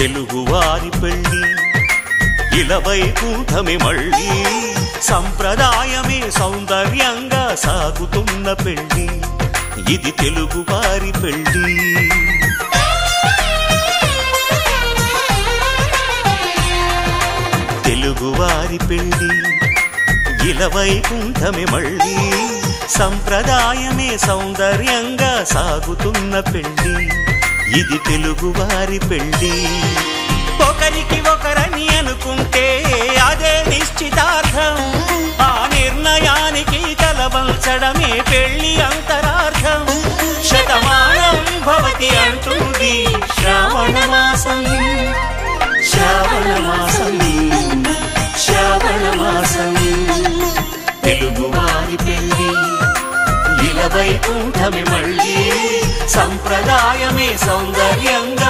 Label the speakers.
Speaker 1: తెలుగువారి పెళ్లి ఇలవైకుంఠమే మళ్ళీ సంప్రదాయమే సౌందర్యంగా సాగుతున్న పెళ్లి ఇది తెలుగువారి పెళ్లి తెలుగువారి పెళ్లి ఇలవైకుంఠమే మళ్ళీ సంప్రదాయమే సౌందర్యంగా సాగుతున్న పెళ్లి ఇది తెలుగువారి పెళ్లి ఒకరికి ఒకరని అనుకుంటే అదే నిశ్చితార్థం ఆ నిర్ణయానికి తలవంచడమే పెళ్లి అంతరార్థం శతమానం భవతి అంటుంది శ్రావణ మాసం శ్రావణ మాసం శ్రావణ మాసం తెలుగువారి పెళ్లి ఇలవైకుంఠమే మళ్ళీ సంప్రదాయమే సౌందర్యంగా